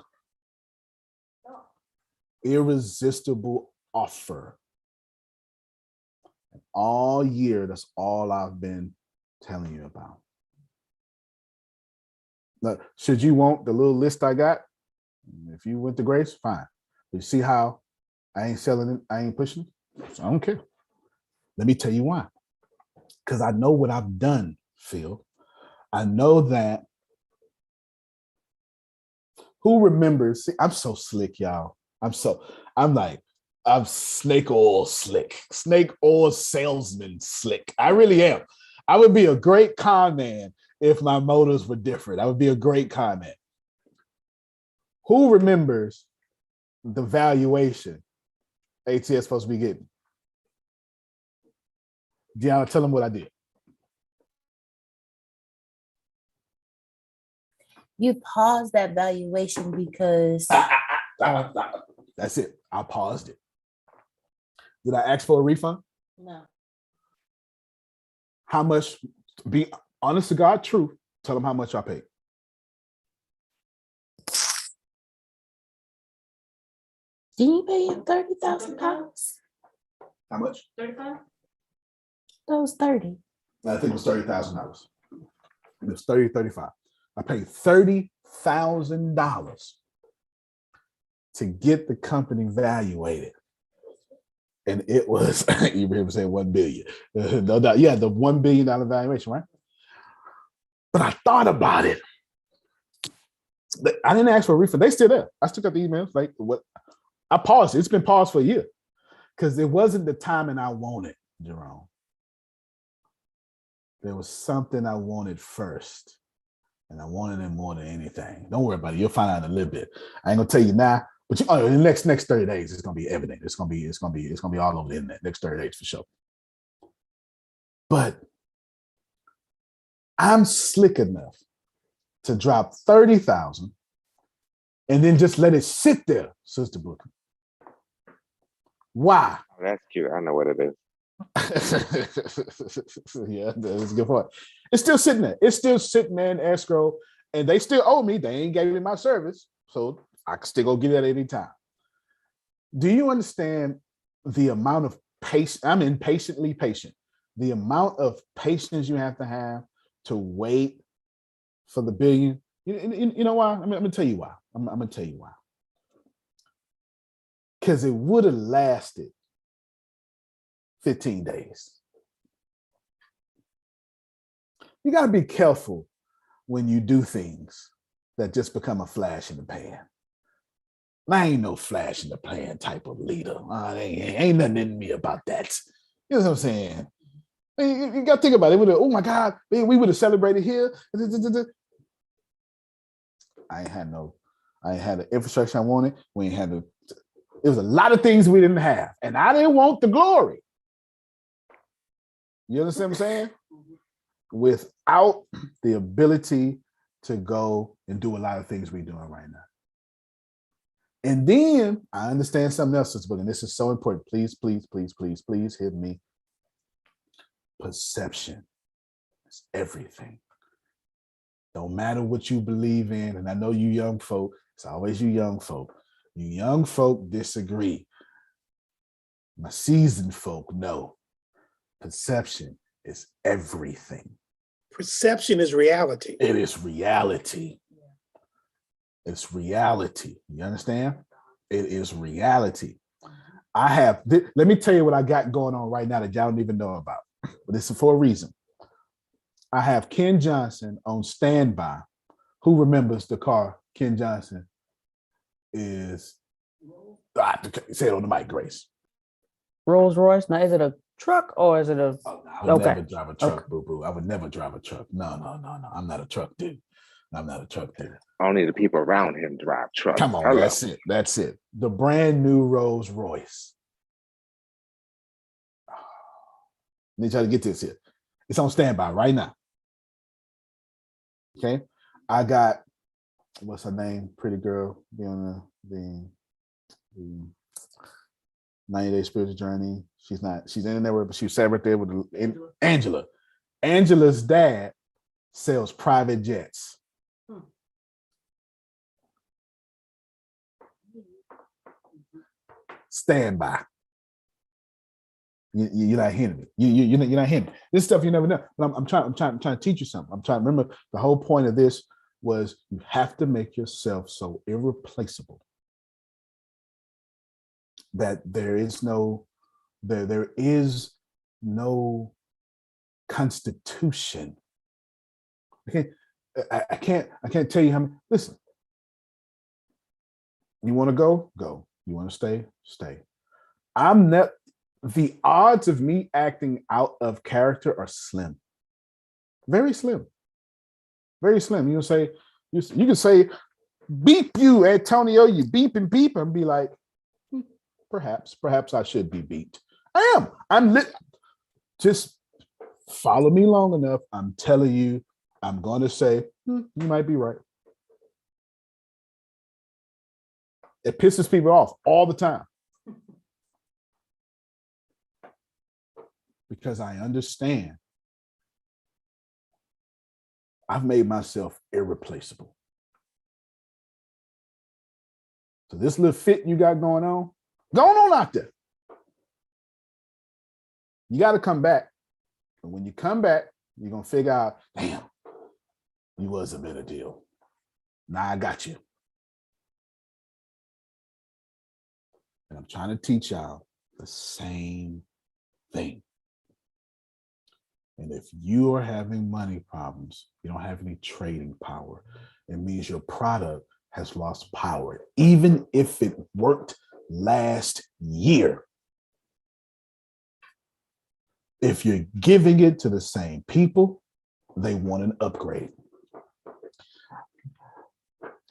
Irresistible offer. And all year, that's all I've been telling you about. Now, should you want the little list I got? If you went to Grace, fine. But you see how I ain't selling it, I ain't pushing it? So I don't care. Let me tell you why. Because I know what I've done, Phil. I know that. Who remembers? See, I'm so slick, y'all. I'm snake oil slick, snake oil salesman slick. I really am. I would be a great con man if my motives were different. I would be a great con man. Who remembers the valuation ATS is supposed to be getting? Deanna, tell them what I did. You paused that valuation because That's it. I paused it. Did I ask for a refund? no. How much? Be honest to God, truth. Tell them how much I paid. Didn't you pay him £30,000? How much? 35? That was 30. I think it was $30,000. It was 35. I paid $30,000 to get the company valuated. And it was, you hear me say 1 billion. No doubt. Yeah, the $1 billion valuation, right? But I thought about it. I didn't ask for a refund. They still there. I still got the emails. Like what? I paused it. It's been paused for a year because it wasn't the timing I wanted, Jerome. There was something I wanted first, and I wanted it more than anything. Don't worry about it. You'll find out in a little bit. I ain't gonna tell you now, but in the next 30 days, it's gonna be evident. It's gonna be all over the internet. Next 30 days for sure. But I'm slick enough to drop 30,000 and then just let it sit there, Sister Brooklyn. Why? Oh, that's cute. I know what it is. Yeah, that's a good point. It's still sitting there. It's still sitting there in escrow, and they still owe me. They ain't gave me my service, so I can still go get it at any time. Do you understand the amount of patience? I'm impatiently patient. The amount of patience you have to wait for the billion. You know why? I'm gonna tell you why. I'm gonna tell you why. Because it would have lasted 15 days. You got to be careful when you do things that just become a flash in the pan. I ain't no flash in the pan type of leader. Ain't nothing in me about that. You know what I'm saying? You got to think about it. Oh my God, we would have celebrated here. I ain't had the infrastructure I wanted. We ain't had there was a lot of things we didn't have, and I didn't want the glory. You understand what I'm saying? Without the ability to go and do a lot of things we're doing right now. And then I understand something else, but and this is so important. Please, please, please, please, please hit me. Perception is everything. Don't matter what you believe in. And I know you young folk, it's always you young folk. You young folk disagree. My seasoned folk know perception is everything. Perception is reality. It is reality. It's reality. You understand? It is reality. Let me tell you what I got going on right now that y'all don't even know about. But this is for a reason. I have Ken Johnson on standby. Who remembers the car Ken Johnson is? Say it on the mic, Grace. Rolls Royce. Now, is it a truck or is it a? I would never drive a truck, boo boo. I would never drive a truck. No. I'm not a truck dude. I'm not a truck dude. Only the people around him drive trucks. Come on, Hello. That's it. The brand new Rolls Royce. Let me try to get this here. It's on standby right now. Okay. I got, what's her name? Pretty girl. Be on the 90-day spiritual journey. She's in there, but she sat right there with Angela. Angela's dad sells private jets. Stand by. You're not hearing it. You're not hearing it. This stuff you never know. But I'm trying to teach you something. I'm trying to remember the whole point of this was you have to make yourself so irreplaceable that there is no constitution I can't tell you how many. Listen, you want to go? Go. You want to stay? Stay. I'm not, the odds of me acting out of character are slim. Very slim. Very slim. You can say, beep you, Antonio, you beep and beep, and be like, perhaps I should be beeped. I am. Just follow me long enough. I'm telling you, I'm going to say, you might be right. It pisses people off all the time. Because I understand I've made myself irreplaceable. So this little fit you got going on out there. You got to come back. And when you come back, you're going to figure out, damn, you was a better deal. Now I got you. And I'm trying to teach y'all the same thing. And if you are having money problems, you don't have any trading power, it means your product has lost power, even if it worked last year. If you're giving it to the same people, they want an upgrade.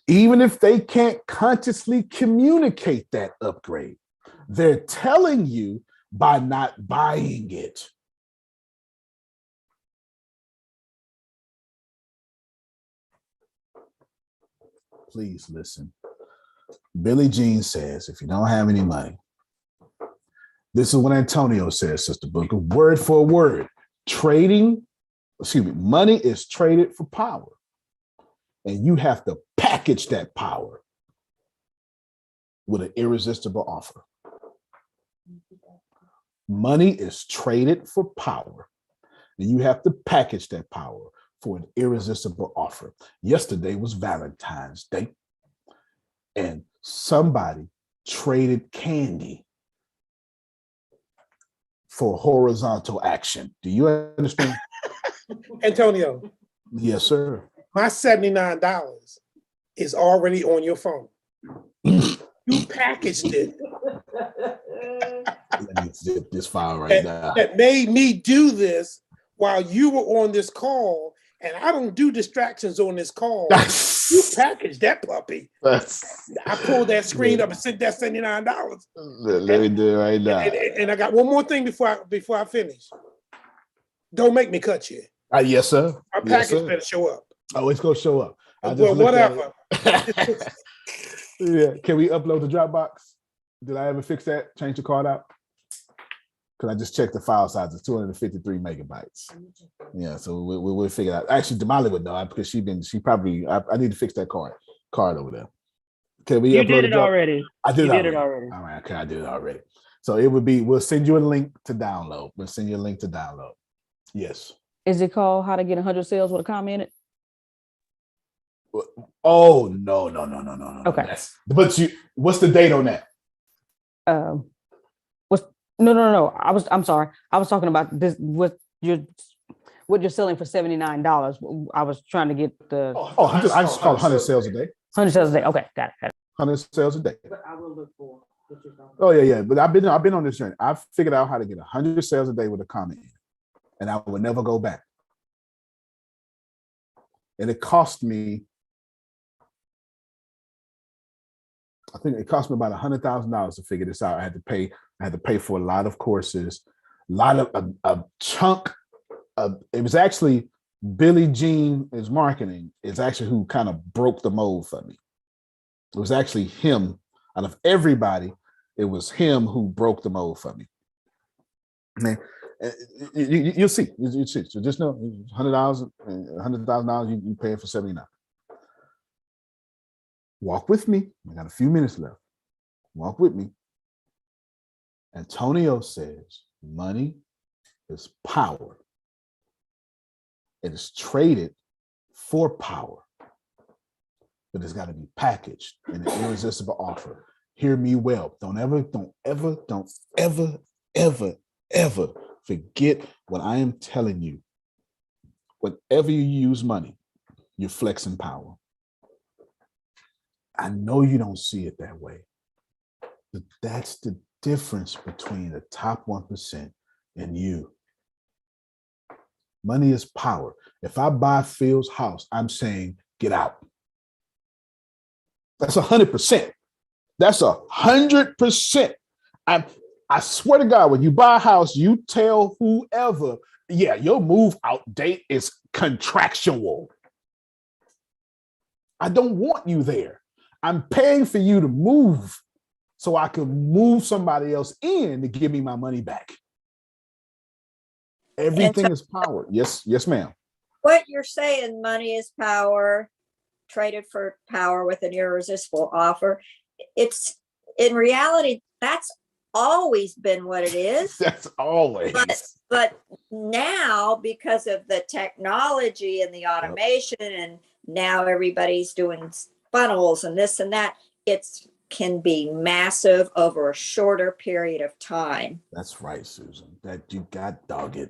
Even if they can't consciously communicate that upgrade, they're telling you by not buying it. Please listen. Billie Jean says, if you don't have any money, this is what Antonio says, Sister Booker, word for word. Money is traded for power. And you have to package that power with an irresistible offer. Money is traded for power. And you have to package that power for an irresistible offer. Yesterday was Valentine's Day, and somebody traded candy for horizontal action. Do you understand? Antonio, Yes, sir. my $79 is already on your phone. You packaged it. Let me zip this file right now. That made me do this while you were on this call, and I don't do distractions on this call. You packaged that puppy. I pulled that screen up and sent that $79. Let me do it right now. And I got one more thing before I finish. Don't make me cut you. Yes, sir. Our package better show up. Oh, it's gonna show up. Well, whatever. Yeah. Can we upload the Dropbox? Did I ever fix that? Change the card out? Because I just checked the file size. It's 253 megabytes. Yeah, so we'll figure it out. Actually, Damali would know because I need to fix that card over there. Can we? You did it already. I did. You did it already. All right. Okay, I did it already. So it would be. We'll send you a link to download. Yes. Is it called How to Get 100 Sales with a Comment in it? Oh no. Okay. But what's the date on that? No. I'm sorry. I was talking about this. What you're selling for $79. I was trying to get the. I just call 100 sales a day. 100 sales a day. Okay, got it. 100 sales a day. But I will look for what you're talking about. Oh yeah. But I've been on this journey. I've figured out how to get 100 sales a day with a comment, and I will never go back. And it cost me. I think it cost me about $100,000 to figure this out. I had to pay for a lot of courses, a chunk of. It was actually Billie Jean is marketing. Is actually who kind of broke the mold for me. It was actually him. Out of everybody, it was him who broke the mold for me. Man, you'll see. You see. So just know, $100,000. You pay it for $79. Walk with me. I got a few minutes left. Walk with me. Antonio says money is power. It is traded for power, but it's got to be packaged in an irresistible offer. Hear me well. Don't ever forget what I am telling you. Whenever you use money, you're flexing power. I know you don't see it that way, but that's the difference between the top 1% and you. Money is power. If I buy Phil's house, I'm saying, get out. That's 100%. That's 100%. I swear to God, when you buy a house, you tell whoever, yeah, your move out date is contractual. I don't want you there. I'm paying for you to move so I can move somebody else in to give me my money back. Everything is power. Yes, ma'am. What you're saying, money is power, traded for power with an irresistible offer. It's in reality, that's always been what it is. That's always. But now, because of the technology and the automation, and now everybody's doing funnels and this and that, it's can be massive over a shorter period of time. That's right, Susan. That you got dogged.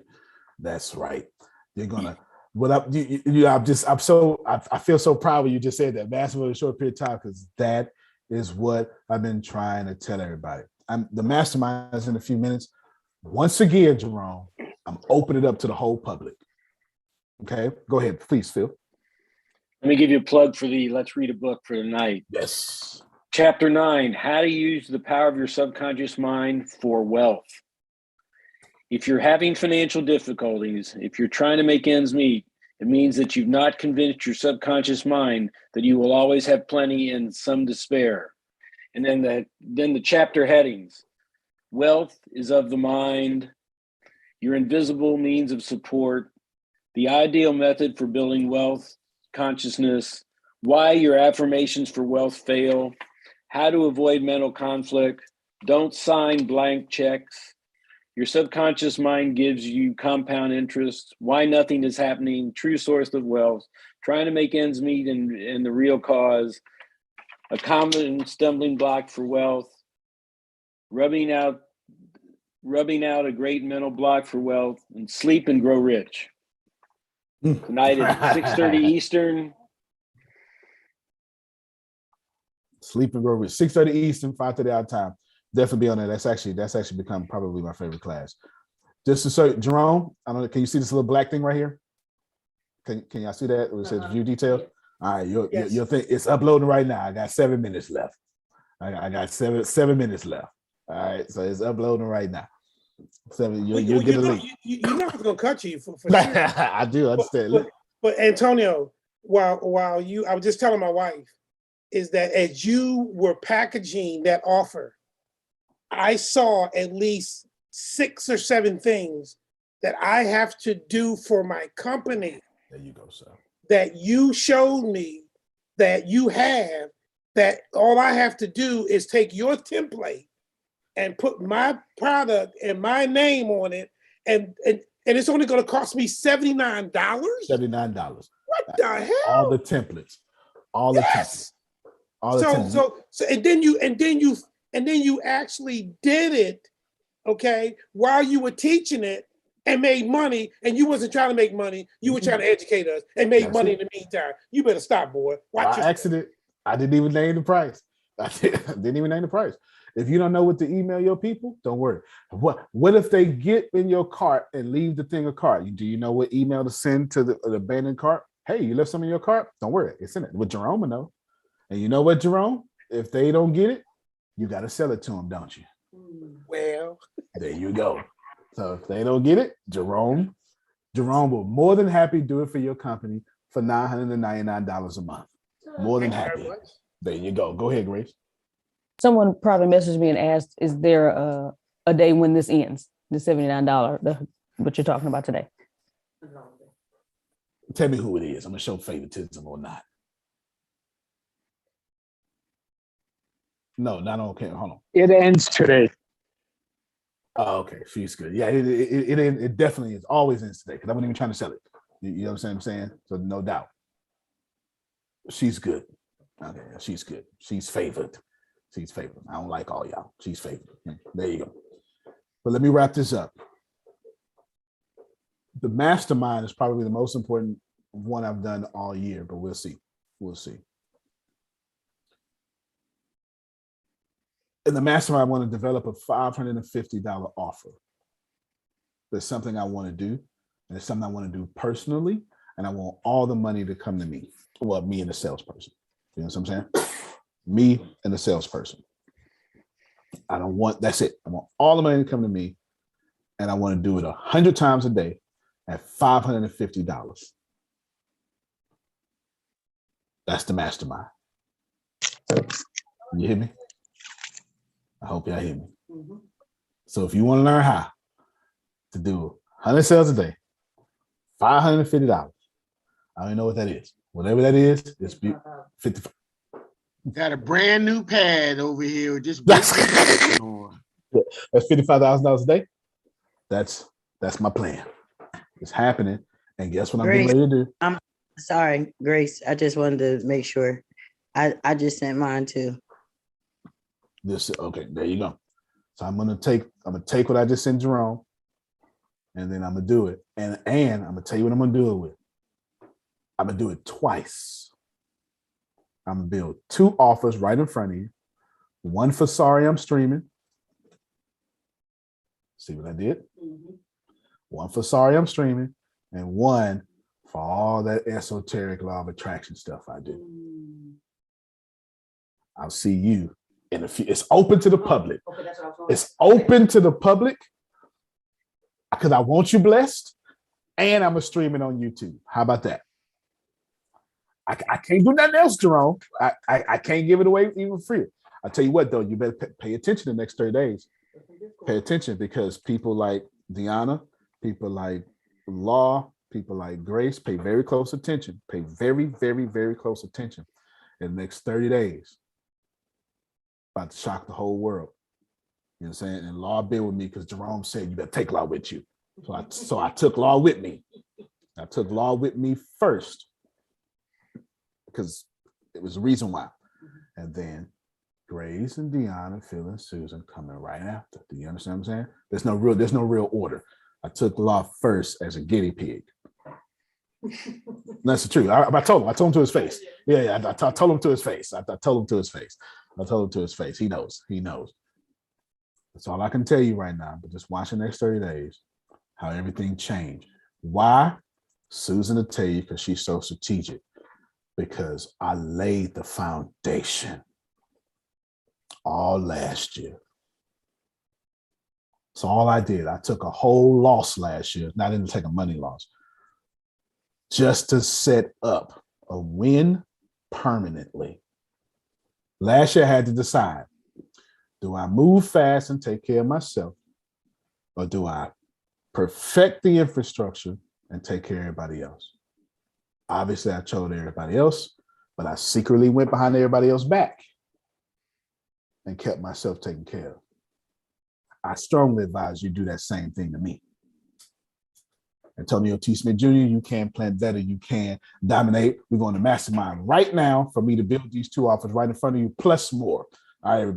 That's right. You're gonna. What up? I feel so proud when you just said that. Massive over a short period of time, because that is what I've been trying to tell everybody. The mastermind is in a few minutes. Once again, Jerome, I'm opening it up to the whole public. Okay, go ahead, please, Phil. Let me give you a plug for the Let's Read a Book for tonight. Yes. Chapter 9, How to Use the Power of Your Subconscious Mind for Wealth. If you're having financial difficulties, if you're trying to make ends meet, it means that you've not convinced your subconscious mind that you will always have plenty and some to spare. And then the chapter headings. Wealth is of the mind, your invisible means of support, the ideal method for building wealth, consciousness, why your affirmations for wealth fail, how to avoid mental conflict, don't sign blank checks, your subconscious mind gives you compound interest, why nothing is happening, true source of wealth, trying to make ends meet and the real cause, a common stumbling block for wealth, rubbing out a great mental block for wealth, and sleep and grow rich. Tonight at 6:30 Eastern. Sleep and grow rich. 6:30 Eastern, 5:30 our time. Definitely be on there. That's actually become probably my favorite class. Just to say, Jerome, I don't know. Can you see this little black thing right here? Can y'all see that? It says view details. All right, you'll think it's uploading right now. I got 7 minutes left. I got seven minutes left. All right, so it's uploading right now. You'll get a link. You know I'm gonna cut you for sure. I do understand. But Antonio, while you, I was just telling my wife, is that as you were packaging that offer, I saw at least 6 or 7 things that I have to do for my company. There you go, sir. That you showed me that you have, that all I have to do is take your template and put my product and my name on it, and it's only going to cost me $79. $79. What the hell? All the templates. All the templates. All the templates. So and then you actually did it, okay, while you were teaching it and made money, and you wasn't trying to make money, you were trying to educate us and made money in the meantime. You better stop, boy. Watch by accident. I didn't even name the price. I didn't even name the price. If you don't know what to email your people, don't worry. What if they get in your cart and leave the thing a cart? Do you know what email to send to the abandoned cart? Hey, you left some in your cart? Don't worry, it's in it. With Jerome, I know. And you know what, Jerome? If they don't get it, you got to sell it to them, don't you? Well, there you go. So if they don't get it, Jerome will more than happy do it for your company for $999 a month. More than happy. There you go. Go ahead, Grace. Someone probably messaged me and asked, is there a day when this ends? The $79, what you're talking about today. Tell me who it is. I'm going to show favoritism or not. No, not okay. Hold on. It ends today. Oh, okay. She's good. Yeah, it definitely is. Always ends today because I wasn't even trying to sell it. You know what I'm saying? So no doubt. She's good. Okay, she's good. She's favored. She's favored. I don't like all y'all. She's favored. There you go. But let me wrap this up. The mastermind is probably the most important one I've done all year, but we'll see. We'll see. In the mastermind, I want to develop a $550 offer. There's something I want to do. And it's something I want to do personally. And I want all the money to come to me. Well, me and the salesperson. You know what I'm saying? Me and the salesperson. I don't want, that's it. I want all the money to come to me. And I want to do it 100 times a day at $550. That's the mastermind. You hear me? I hope y'all hear me. Mm-hmm. So if you want to learn how to do 100 sales a day, $550, I don't know what that is. Whatever that is, it's 55. Got a brand new pad over here. Just that's $55,000 a day. That's my plan. It's happening. And guess what I'm getting ready to do? I'm sorry, Grace. I just wanted to make sure. I just sent mine too. This okay, there you go. So I'm gonna take what I just sent Jerome, and then I'm gonna do it. And I'm gonna tell you what I'm gonna do it with. I'm gonna do it twice. I'm gonna build 2 offers right in front of you. One for sorry I'm streaming. See what I did? Mm-hmm. One for sorry I'm streaming, and one for all that esoteric law of attraction stuff I do. I'll see you in a few. It's open to the public. Okay, it's open to the public because I want you blessed, and I'm gonna stream it on YouTube. How about that? I can't do nothing else, Jerome. I can't give it away even free. I tell you what, though, you better pay attention the next 30 days. Pay attention because people like Deanna, people like Law, people like Grace pay very close attention. Pay very, very, very close attention in the next 30 days. About to shock the whole world. You know what I'm saying? And Law been with me because Jerome said you better take Law with you. So I took Law with me. I took Law with me first because it was the reason why. And then Grace and Deanna, Phil and Susan coming right after. Do you understand what I'm saying? There's no real order. I took Law first as a guinea pig. That's the truth. I told him to his face. Yeah. I told him to his face. I told him to his face. I told him to his face. He knows. That's all I can tell you right now. But just watch the next 30 days, how everything changed. Why? Susan will tell you because she's so strategic. Because I laid the foundation all last year. So all I did, I took a whole loss last year. I didn't take a money loss. Just to set up a win permanently. Last year I had to decide, do I move fast and take care of myself? Or do I perfect the infrastructure and take care of everybody else? Obviously, I chose everybody else, but I secretly went behind everybody else's back and kept myself taken care of. I strongly advise you do that same thing to me. Antonio T. Smith Jr., you can plan better, you can dominate. We're going to mastermind right now for me to build these 2 offers right in front of you, plus more. All right, everybody.